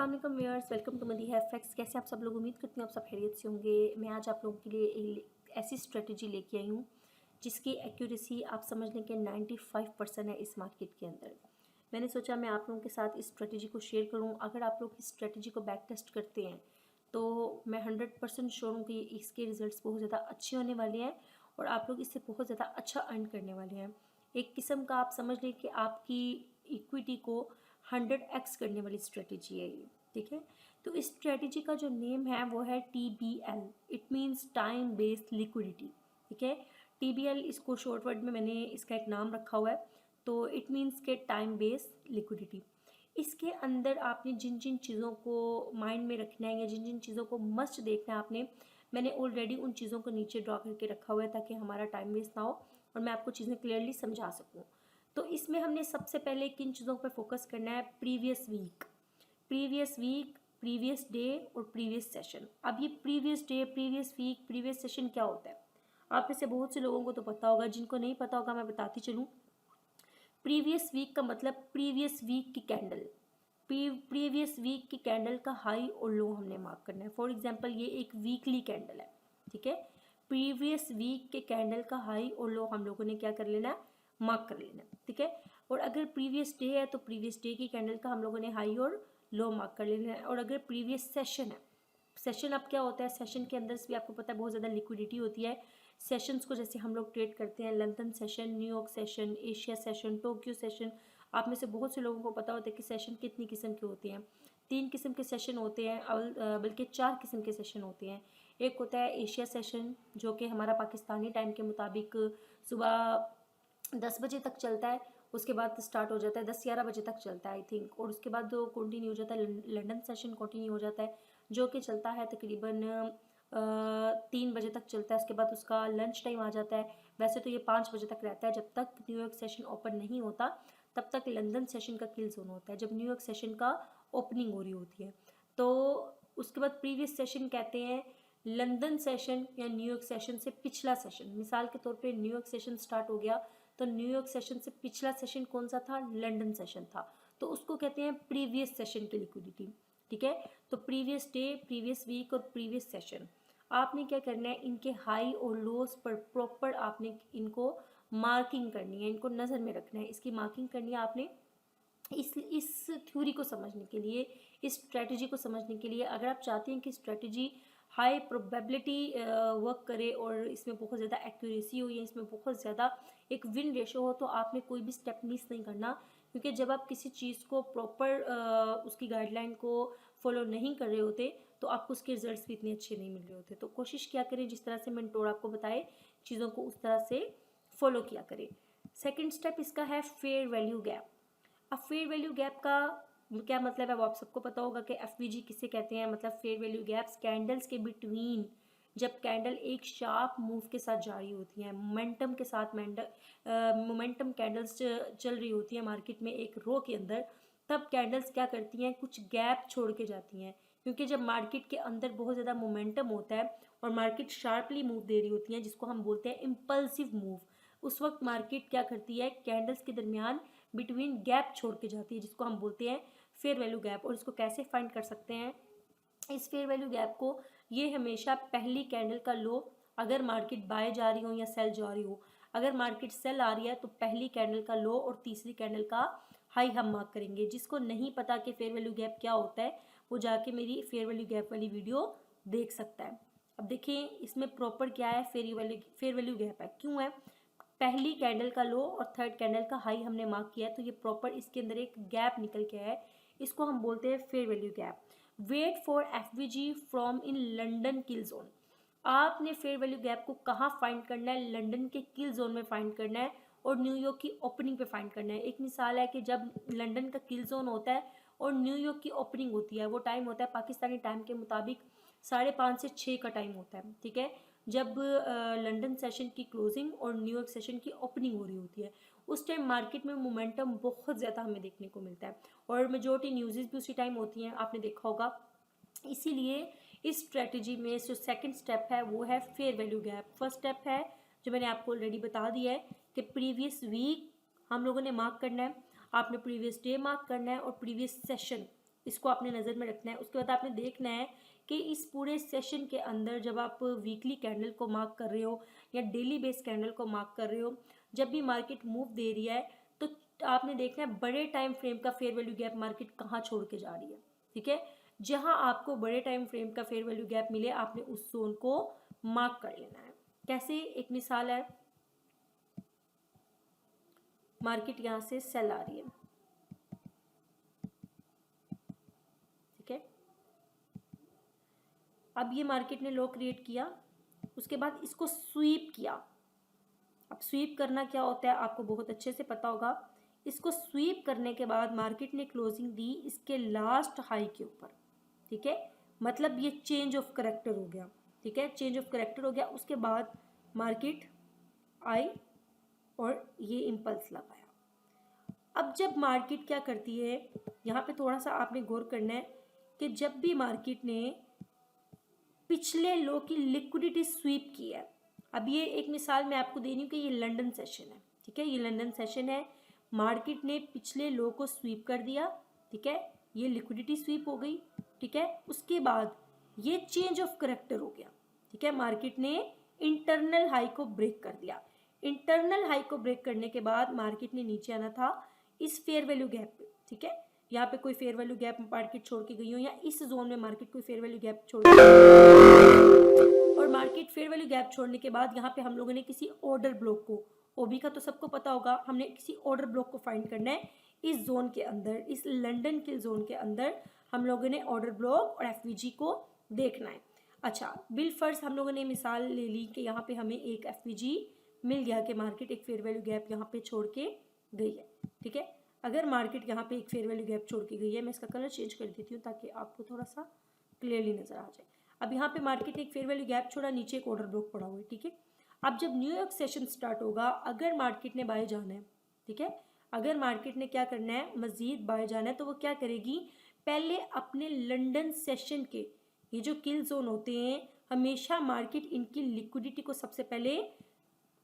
अस्सलाम वालेकुम viewers, welcome to Madiha facts. कैसे आप सब लोग? उम्मीद करती हूँ आप सब खैरियत से होंगे। मैं आज आप लोगों के लिए एक ऐसी स्ट्रेटजी लेके आई हूँ जिसकी एक्यूरेसी आप समझ लें कि 95% है इस मार्केट के अंदर। मैंने सोचा मैं आप लोगों के साथ इस स्ट्रेटजी को शेयर करूँ। अगर आप लोग इस स्ट्रेटजी को बैक टेस्ट करते हैं तो मैं 100% श्योर हूँ कि इसके रिजल्ट्स बहुत ज़्यादा अच्छे होने वाले हैं और आप लोग इससे बहुत ज़्यादा अच्छा अर्न करने वाले हैं। एक किस्म का आप समझ लें कि आपकी इक्विटी को 100x करने वाली स्ट्रेटजी है ये, ठीक है। तो इस स्ट्रेटजी का जो नेम है वो है TBL, it means time based liquidity, ठीक है। TBL इसको शॉर्ट वर्ड में मैंने इसका एक नाम रखा हुआ है, तो इट मीन्स के टाइम बेस्ड लिक्विडिटी। इसके अंदर आपने जिन जिन चीज़ों को माइंड में रखना है या जिन जिन चीज़ों को मस्ट देखना है आपने, मैंने ऑलरेडी उन चीज़ों को नीचे ड्रॉ करके रखा हुआ है ताकि हमारा टाइम वेस्ट ना हो और मैं आपको चीज़ें क्लियरली समझा सकूँ। तो इसमें हमने सबसे पहले किन चीज़ों पर फोकस करना है? प्रीवियस वीक, प्रीवियस डे और प्रीवियस सेशन। अब ये previous day, previous week, previous session क्या होता है? आप में से बहुत से लोगों को तो पता होगा, जिनको नहीं पता होगा मैं बताती चलूँ। प्रीवियस वीक का मतलब प्रीवियस वीक की कैंडल, प्रीवियस वीक की कैंडल का हाई और लो हमने मार्क करना है। फॉर एग्जांपल ये एक वीकली कैंडल है, ठीक है। प्रीवियस वीक के कैंडल का हाई और लो हम लोगों ने क्या कर लेना है? मार्क कर लेना, ठीक है। और अगर प्रीवियस डे है तो प्रीवियस डे की कैंडल का हम लोगों ने हाई और लो मार्क कर लेना है। और अगर प्रीवियस सेशन है, सेशन अब क्या होता है? सेशन के अंदर भी आपको पता है बहुत ज़्यादा लिक्विडिटी होती है। सेशंस को जैसे हम लोग ट्रेड करते हैं, London session, New York session, Asia session, Tokyo session. आप में से बहुत से लोगों को पता होता है कि सेशन कितनी किस्म के होते हैं। 3 किस्म के सेशन होते हैं, बल्कि 4 किस्म के सेशन होते हैं। एक होता है एशिया सेशन जो कि हमारा पाकिस्तानी टाइम के मुताबिक सुबह 10 बजे तक चलता है, उसके बाद स्टार्ट हो जाता है 10-11 बजे तक चलता है आई थिंक, और उसके बाद जो कंटिन्यू हो जाता है लंदन सेशन कंटिन्यू हो जाता है जो कि चलता है तकरीबन 3 बजे तक चलता है। उसके बाद उसका लंच टाइम आ जाता है। वैसे तो ये 5 बजे तक रहता है, जब तक न्यूयॉर्क सेशन ओपन नहीं होता तब तक लंदन सेशन का किल जोन होता है, जब न्यूयॉर्क सेशन का ओपनिंग हो रही होती है। तो उसके बाद प्रीवियस सेशन कहते हैं लंदन सेशन या न्यूयॉर्क सेशन से पिछला सेशन। मिसाल के तौर पे न्यूयॉर्क सेशन स्टार्ट हो गया तो न्यूयॉर्क सेशन से पिछला सेशन कौन सा था? लंदन सेशन था, तो उसको कहते हैं प्रीवियस सेशन की लिक्विडिटी, ठीक है। तो प्रीवियस डे, प्रीवियस वीक और प्रीवियस सेशन आपने क्या करना है? इनके हाई और लोस पर प्रॉपर आपने इनको मार्किंग करनी है, इनको नज़र में रखना है। इसकी मार्किंग करनी है आपने इस थ्योरी को समझने के लिए, इस स्ट्रेटजी को समझने के लिए। अगर आप चाहते हैं कि स्ट्रेटजी हाई प्रोबेबिलिटी वर्क करे और इसमें बहुत ज़्यादा एक्यूरेसी हो या इसमें बहुत ज़्यादा एक विन रेशो हो, तो आपने कोई भी स्टेप मिस नहीं करना। क्योंकि जब आप किसी चीज़ को प्रॉपर उसकी गाइडलाइन को फॉलो नहीं कर रहे होते तो आपको उसके रिजल्ट्स भी इतने अच्छे नहीं मिल रहे होते। तो कोशिश क्या करें, जिस तरह से मेंटोर आपको बताए चीज़ों को उस तरह से फॉलो किया करें। सेकेंड स्टेप इसका है फेयर वैल्यू गैप। अब फेयर वैल्यू गैप का क्या मतलब है वो आप सबको पता होगा कि FVG किसे कहते हैं। मतलब फेयर वैल्यू गैप्स कैंडल्स के बिटवीन, जब कैंडल एक शार्प मूव के साथ जारी होती है, मोमेंटम के साथ, मोमेंटम कैंडल्स चल रही होती है मार्केट में एक रो के अंदर, तब कैंडल्स क्या करती हैं? कुछ गैप छोड़ के जाती हैं। क्योंकि जब मार्केट के अंदर बहुत ज़्यादा मोमेंटम होता है और मार्केट शार्पली मूव दे रही होती है, जिसको हम बोलते हैं इम्पल्सिव मूव, उस वक्त मार्केट क्या करती है? कैंडल्स के दरमियान बिटवीन गैप छोड़ के जाती है, जिसको हम बोलते हैं फेयर वैल्यू गैप। और इसको कैसे फाइंड कर सकते हैं? इस फेयर वैल्यू गैप को, ये हमेशा पहली कैंडल का लो, अगर मार्केट बाय जा रही हो या सेल जा रही हो, अगर मार्केट सेल आ रही है तो पहली कैंडल का लो और तीसरी कैंडल का हाई हम मार्क करेंगे। जिसको नहीं पता कि फेयर वैल्यू गैप क्या होता है वो जाके मेरी फेयर वैल्यू गैप वाली वीडियो देख सकता है। अब देखिए इसमें प्रॉपर क्या है, फेयर वैल्यू गैप है। क्यों है? पहली कैंडल का लो और थर्ड कैंडल का हाई हमने मार्क किया है, तो ये प्रॉपर इसके अंदर एक गैप निकल के है, इसको हम बोलते हैं fair value gap. Wait for FVG from in London kill zone. आपने फेयर वैल्यू गैप को कहाँ फाइंड करना है? लंदन के किल जोन में फाइंड करना है और न्यूयॉर्क की ओपनिंग पे फाइंड करना है। एक मिसाल है कि जब लंदन का किल जोन होता है और न्यूयॉर्क की ओपनिंग होती है, वो टाइम होता है पाकिस्तानी टाइम के मुताबिक 5:30 से 6 का टाइम होता है, ठीक है। जब लंदन सेशन की क्लोजिंग और न्यूयॉर्क सेशन की ओपनिंग हो रही होती है, उस टाइम मार्केट में मोमेंटम बहुत ज़्यादा हमें देखने को मिलता है और मेजोरिटी न्यूज़ भी उसी टाइम होती हैं, आपने देखा होगा। इसीलिए इस स्ट्रेटजी में जो सेकंड स्टेप है वो है fair value gap. First step है जो मैंने आपको ऑलरेडी बता दिया है कि प्रीवियस वीक हम लोगों ने मार्क करना है, आपने प्रीवियस डे मार्क करना है और प्रीवियस सेशन इसको आपने नज़र में रखना है। उसके बाद आपने देखना है कि इस पूरे सेशन के अंदर जब आप वीकली कैंडल को मार्क कर रहे हो या डेली बेस कैंडल को मार्क कर रहे हो, जब भी मार्केट मूव दे रही है तो आपने देखना है बड़े टाइम फ्रेम का फेयर वैल्यू गैप मार्केट कहाँ छोड़ के जा रही है। ठीक है, जहां आपको बड़े टाइम फ्रेम का फेयर वैल्यू गैप मिले आपने उस जोन को मार्क कर लेना है। कैसे, एक मिसाल है, मार्केट यहां से सेल आ रही है, ठीक है, अब ये मार्केट ने लो क्रिएट किया, उसके बाद इसको स्वीप किया। अब स्वीप करना क्या होता है आपको बहुत अच्छे से पता होगा। इसको स्वीप करने के बाद मार्केट ने क्लोजिंग दी इसके लास्ट हाई के ऊपर, ठीक है, मतलब ये चेंज ऑफ करेक्टर हो गया। ठीक है, चेंज ऑफ करेक्टर हो गया, उसके बाद मार्केट आई और ये इम्पल्स लगाया। अब जब मार्केट क्या करती है, यहाँ पे थोड़ा सा आपने गौर करना है कि जब भी मार्केट ने पिछले लो की लिक्विडिटी स्वीप की है, अब ये एक मिसाल मैं आपको दे रही हूँ कि ये लंदन सेशन है, ठीक है, ये लंदन सेशन है, मार्केट ने पिछले लो को स्वीप कर दिया, ठीक है, ये लिक्विडिटी स्वीप हो गई, ठीक है, उसके बाद ये चेंज ऑफ करेक्टर हो गया, ठीक है, मार्केट ने इंटरनल हाई को ब्रेक कर दिया। इंटरनल हाई को ब्रेक करने के बाद मार्केट ने नीचे आना था इस फेयर वैल्यू गैप पे, ठीक है, यहाँ पे कोई फेयर वैल्यू गैप मार्केट छोड़ के गई हो या इस जोन में मार्केट कोई फेयर वैल्यू गैप छोड़ के, और मार्केट फेयर वैल्यू गैप छोड़ने के बाद यहाँ पे हम लोगों ने किसी ऑर्डर ब्लॉक को, ओबी का तो सबको पता होगा, हमने किसी ऑर्डर ब्लॉक को फाइंड करना है इस जोन के अंदर, इस लंदन के जोन के अंदर हम लोगों ने ऑर्डर ब्लॉक और एफवीजी को देखना है। अच्छा, बिल फर्स्ट हम लोगों ने मिसाल ले ली कि यहाँ पे हमें एक एफवीजी मिल गया कि मार्केट एक फेयर वैल्यू गैप यहाँ पे छोड़ के गई है, ठीक है, अगर मार्केट यहाँ पे एक फेयर वैल्यू गैप छोड़ के गई है, मैं इसका कलर चेंज कर देती हूँ ताकि आपको थोड़ा सा क्लियरली नजर आ जाए। अब यहाँ पे मार्केट ने एक फेयर वैल्यू गैप छोड़ा, नीचे एक ऑर्डर ब्लॉक पड़ा हुआ है, ठीक है, अब जब न्यूयॉर्क सेशन स्टार्ट होगा, अगर मार्केट ने बाय जाना है, ठीक है, अगर मार्केट ने क्या करना है, मजीद बाय जाना है, तो वो क्या करेगी, पहले अपने लंदन सेशन के ये जो किल जोन होते हैं, हमेशा मार्केट इनकी लिक्विडिटी को सबसे पहले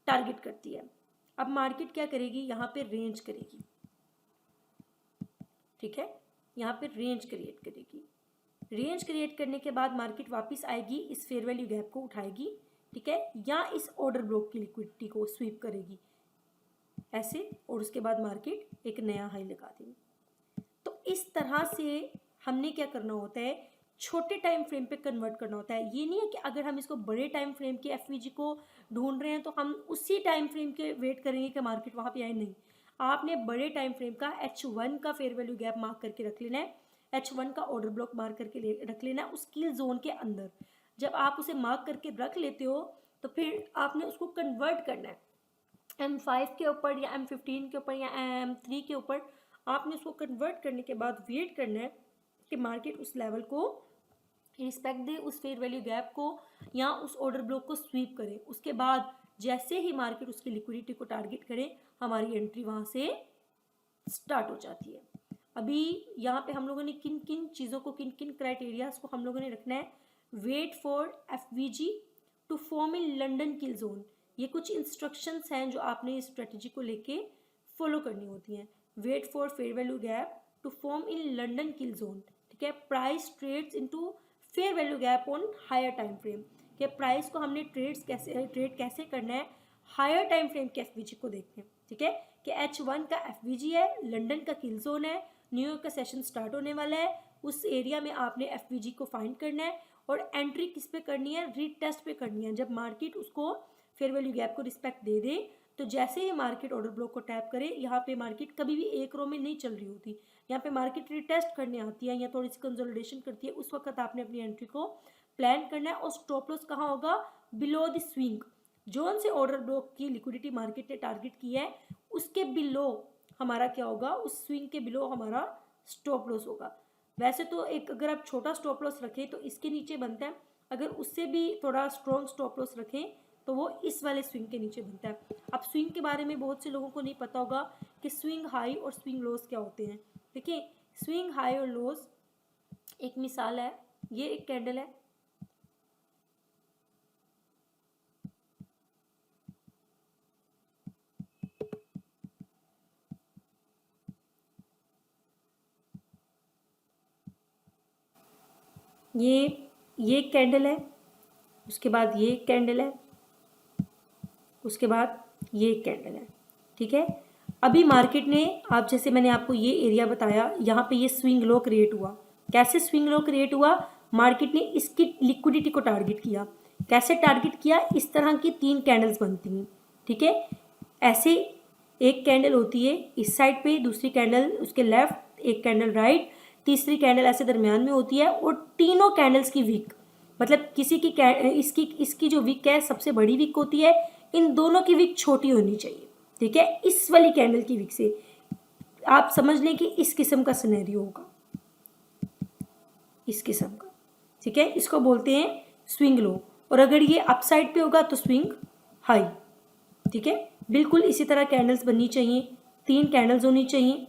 टारगेट करती है। अब मार्केट क्या करेगी, यहाँ पे रेंज करेगी, ठीक है, यहाँ पे रेंज क्रिएट करेगी, रेंज क्रिएट करने के बाद मार्केट वापस आएगी, इस फेयर वैल्यू गैप को उठाएगी, ठीक है, या इस ऑर्डर ब्लॉक की लिक्विडिटी को स्वीप करेगी ऐसे, और उसके बाद मार्केट एक नया हाई लगा देगी। तो इस तरह से हमने क्या करना होता है, छोटे टाइम फ्रेम पे कन्वर्ट करना होता है। ये नहीं है कि अगर हम इसको बड़े टाइम फ्रेम के एफवीजी को ढूंढ रहे हैं तो हम उसी टाइम फ्रेम के वेट करेंगे कि मार्केट वहां पे आए, नहीं, आपने बड़े टाइम फ्रेम का H1 का फेयर वैल्यू गैप मार्क करके रख लेना है, H1 का ऑर्डर ब्लॉक मार्क करके रख लेना है उस किल जोन के अंदर। जब आप उसे मार्क करके रख लेते हो तो फिर आपने उसको कन्वर्ट करना है M5 के ऊपर या M15 के ऊपर या M3 के ऊपर, आपने उसको कन्वर्ट करने के बाद वेट करना है कि मार्केट उस लेवल को रिस्पेक्ट दे, उस फेयर वैल्यू गैप को या उस ऑर्डर ब्लॉक को स्वीप करे। उसके बाद जैसे ही मार्केट उसकी लिक्विडिटी को टारगेट करे, हमारी एंट्री वहां से स्टार्ट हो जाती है। अभी यहाँ पे हम लोगों ने किन किन चीज़ों को, किन किन क्राइटेरियाज को हम लोगों ने रखना है, wait for FVG to form in London kill zone, ये कुछ इंस्ट्रक्शंस हैं जो आपने इस स्ट्रेटजी को लेके फॉलो करनी होती हैं। Wait for fair value gap to form in London kill zone, ठीक है, price trades into fair value gap on higher time frame, कि प्राइस को हमने ट्रेड कैसे करना है, हायर टाइम फ्रेम के एफवीजी को देखते हैं, ठीक है, कि H1 का एफवीजी है, लंदन का किल जोन है, न्यूयॉर्क का सेशन स्टार्ट होने वाला है, उस एरिया में आपने एफवीजी को फाइंड करना है और एंट्री किस पे करनी है, रीटेस्ट पे करनी है। जब मार्केट उसको फेयर वैल्यू गैप को रिस्पेक्ट दे दे, तो जैसे ही मार्केट ऑर्डर ब्लॉक को टैप करे, यहाँ पे मार्केट कभी भी एक रो में नहीं चल रही होती, यहाँ पे मार्केट रिटेस्ट करने आती है या थोड़ी सी कंसोलिडेशन करती है, उस वक्त आपने अपनी एंट्री को प्लान करना है। और स्टॉप लॉस कहाँ होगा, बिलो द स्विंग, जोन से ऑर्डर ब्लॉक की लिक्विडिटी मार्केट ने टारगेट की है उसके बिलो हमारा क्या होगा, उस स्विंग के बिलो हमारा स्टॉप लॉस होगा। वैसे तो एक अगर आप छोटा स्टॉप लॉस रखें तो इसके नीचे बनता है, अगर उससे भी थोड़ा स्ट्रॉन्ग स्टॉप लॉस रखें तो वो इस वाले स्विंग के नीचे बनता है। अब स्विंग के बारे में बहुत से लोगों को नहीं पता होगा कि स्विंग हाई और स्विंग लोस क्या होते हैं। देखिए, स्विंग हाई और लोस, एक मिसाल है, ये एक कैंडल है, ये एक कैंडल है, उसके बाद ये एक कैंडल है, उसके बाद ये एक कैंडल है, ठीक है। अभी मार्केट ने, आप जैसे मैंने आपको ये एरिया बताया, यहाँ पे ये स्विंग लो क्रिएट हुआ। कैसे स्विंग लो क्रिएट हुआ? मार्केट ने इसकी लिक्विडिटी को टारगेट किया। कैसे टारगेट किया? इस तरह की 3 कैंडल्स बनती हैं, ठीक है। ऐसे एक कैंडल होती है इस साइड पे, दूसरी कैंडल उसके लेफ्ट, एक कैंडल राइट, तीसरी कैंडल ऐसे दरमियान में होती है, और तीनों कैंडल्स की विक, मतलब किसी की इसकी जो विक है सबसे बड़ी विक होती है, इन दोनों की विक छोटी होनी चाहिए, ठीक है। इस वाली कैंडल की विक से आप समझ लें कि इस किस्म का सिनेरियो होगा, इस किस्म का, ठीक है। इसको बोलते हैं स्विंग लो, और अगर ये अपसाइड पे होगा तो स्विंग हाई, ठीक है। बिल्कुल इसी तरह कैंडल्स बननी चाहिए, 3 कैंडल्स होनी चाहिए,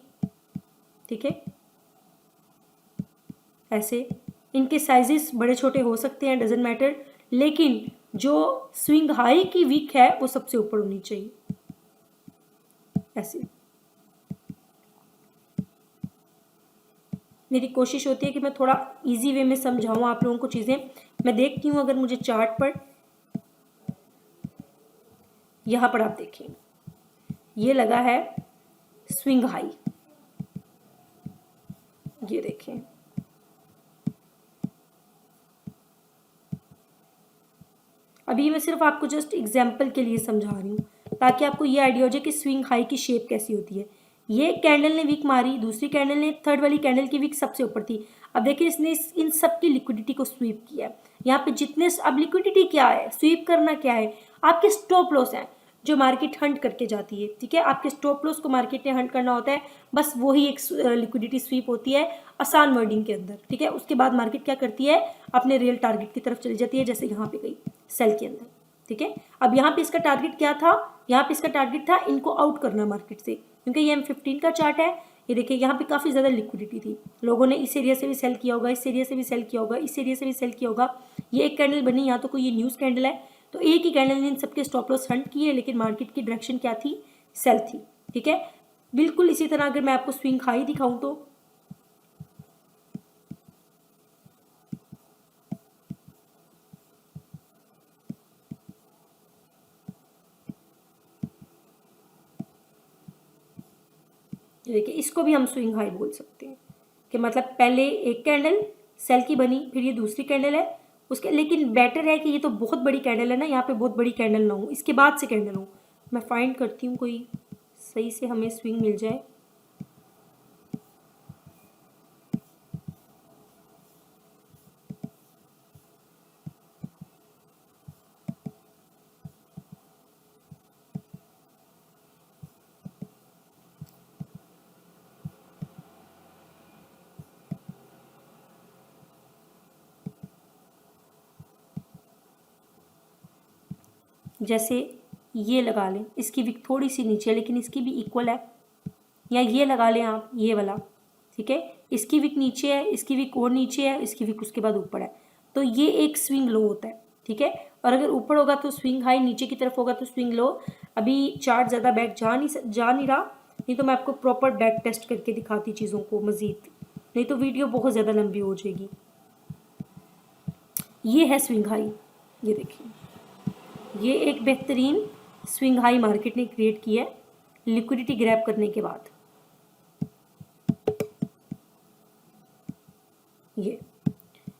ठीक है। ऐसे इनके साइजेस बड़े छोटे हो सकते हैं, डजेंट मैटर, लेकिन जो स्विंग हाई की विक है वो सबसे ऊपर होनी चाहिए, ऐसे। मेरी कोशिश होती है कि मैं थोड़ा इजी वे में समझाऊं आप लोगों को चीज़ें। मैं देखती हूँ अगर मुझे चार्ट पर, यहाँ पर आप देखें, ये लगा है स्विंग हाई, ये देखें, अभी मैं सिर्फ आपको जस्ट एग्जाम्पल के लिए समझा रही हूँ ताकि आपको ये आइडिया हो जाए कि स्विंग हाई की शेप कैसी होती है। ये कैंडल ने विक मारी, दूसरी कैंडल ने, थर्ड वाली कैंडल की विक सबसे ऊपर थी। अब देखिए इसने इन सब की लिक्विडिटी को स्वीप किया है। यहाँ पे जितने, अब लिक्विडिटी क्या है, स्वीप करना क्या है, आपके स्टॉप लॉस हैं जो मार्केट हंट करके जाती है, ठीक है। आपके स्टॉप लॉस को मार्केट ने हंट करना होता है, बस वही एक लिक्विडिटी स्वीप होती है आसान वर्डिंग के अंदर, ठीक है। उसके बाद मार्केट क्या करती है, अपने रियल टारगेट की तरफ चली जाती है, जैसे यहाँ पे गई सेल के अंदर, ठीक है। अब यहाँ पे इसका टारगेट क्या था, यहाँ पे इसका टारगेट था इनको आउट करना मार्केट से, क्योंकि ये M15 का चार्ट है। ये देखिए यहाँ पे काफ़ी ज़्यादा लिक्विडिटी थी, लोगों ने इस एरिया से भी सेल किया होगा, इस एरिया से भी सेल किया होगा, इस एरिया से भी सेल किया होगा। ये एक कैंडल बनी, यहाँ तो कोई ये न्यूज़ कैंडल है, तो एक ही कैंडल ने इन सबके स्टॉप लॉस हंट किए, लेकिन मार्केट की डायरेक्शन क्या थी, सेल थी, ठीक है। बिल्कुल इसी तरह अगर मैं आपको स्विंग हाई दिखाऊं तो देखिए इसको भी हम स्विंग हाई बोल सकते हैं, कि मतलब पहले एक कैंडल सेल की बनी, फिर ये दूसरी कैंडल है उसके, लेकिन बेटर है कि ये तो बहुत बड़ी कैंडल है ना, यहाँ पे बहुत बड़ी कैंडल ना हो, इसके बाद से कैंडल हो। मैं फाइंड करती हूँ कोई सही से हमें स्विंग मिल जाए। जैसे ये लगा लें, इसकी विक थोड़ी सी नीचे है लेकिन इसकी भी इक्वल है, या ये लगा लें आप, ये वाला, ठीक है। इसकी विक नीचे है, इसकी विक और नीचे है, इसकी विक उसके बाद ऊपर है, तो ये एक स्विंग लो होता है, ठीक है। और अगर ऊपर होगा तो स्विंग हाई, नीचे की तरफ होगा तो स्विंग लो। अभी चार्ट ज़्यादा बैक जा नहीं रहा, नहीं तो मैं आपको प्रॉपर बैक टेस्ट करके दिखाती चीज़ों को मज़ीद, नहीं तो वीडियो बहुत ज़्यादा लंबी हो जाएगी। ये है स्विंग हाई, ये देखिए, ये एक बेहतरीन स्विंग हाई मार्केट ने क्रिएट किया है लिक्विडिटी ग्रैब करने के बाद। ये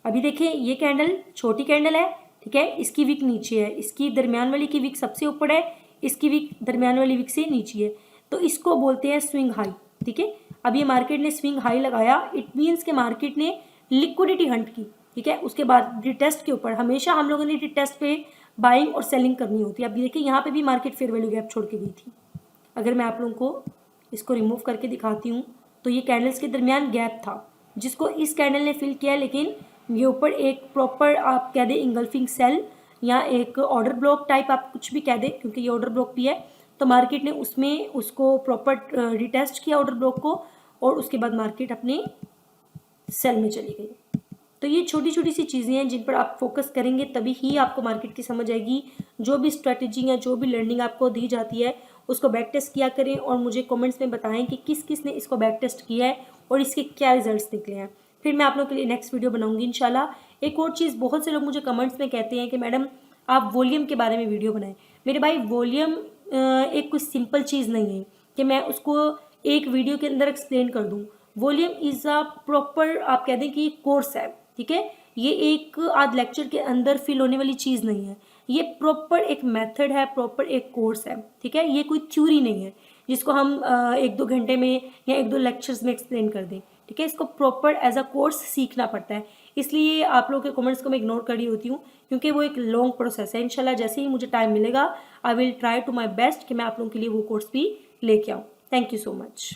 अभी देखिए, ये कैंडल छोटी कैंडल है, ठीक है, इसकी विक नीचे है, इसकी दरमियान वाली की विक सबसे ऊपर है, इसकी विक दरमियान वाली विक से नीचे है, तो इसको बोलते हैं स्विंग हाई, ठीक है। अब ये मार्केट ने स्विंग हाई लगाया, इट मीन्स के मार्केट ने लिक्विडिटी हंट की, ठीक है। उसके बाद रिटेस्ट के ऊपर हमेशा हम लोगों ने रिटेस्ट पे बाइंग और सेलिंग करनी होती है। अब देखिए यहाँ पे भी मार्केट फेयर वैल्यू गैप छोड़ के गई थी। अगर मैं आप लोगों को इसको रिमूव करके दिखाती हूँ तो ये कैंडल्स के दरमियान गैप था जिसको इस कैंडल ने फिल किया, लेकिन ये ऊपर एक प्रॉपर आप कह दें इंगल्फिंग सेल या एक ऑर्डर ब्लॉक टाइप आप कुछ भी कह दें, क्योंकि ये ऑर्डर ब्लॉक भी है, तो मार्केट ने उसमें उसको प्रॉपर रिटेस्ट किया ऑर्डर ब्लॉक को, और उसके बाद मार्केट अपने सेल में चली गई। तो ये छोटी छोटी सी चीज़ें हैं जिन पर आप फोकस करेंगे तभी ही आपको मार्केट की समझ आएगी। जो भी स्ट्रैटेजी या जो भी लर्निंग आपको दी जाती है उसको बैक टेस्ट किया करें और मुझे कमेंट्स में बताएं कि किस किस ने इसको बैक टेस्ट किया है और इसके क्या रिजल्ट्स निकले हैं। फिर मैं आप लोगों के लिए नेक्स्ट वीडियो बनाऊंगी इंशाल्लाह। एक और चीज़, बहुत से लोग मुझे कमेंट्स में कहते हैं कि मैडम आप वॉल्यूम के बारे में वीडियो बनाएं। मेरे भाई वॉल्यूम एक कुछ सिंपल चीज़ नहीं है कि मैं उसको एक वीडियो के अंदर एक्सप्लेन कर दूं। वॉल्यूम इज़ अ प्रॉपर, आप कह दें कि कोर्स है, ठीक है। ये एक आध लेक्चर के अंदर फिल होने वाली चीज़ नहीं है, ये प्रॉपर एक मेथड है, प्रॉपर एक कोर्स है, ठीक है। ये कोई थ्योरी नहीं है जिसको हम 1-2 घंटे में या 1-2 लेक्चर्स में एक्सप्लेन कर दें, ठीक है। इसको प्रॉपर एज अ कोर्स सीखना पड़ता है। इसलिए आप लोगों के कमेंट्स को मैं इग्नोर कर रही होती हूँ, क्योंकि वो एक लॉन्ग प्रोसेस है। इंशाल्लाह जैसे ही मुझे टाइम मिलेगा I will try to my best कि मैं आप लोगों के लिए वो कोर्स भी लेके आऊँ। Thank you so much.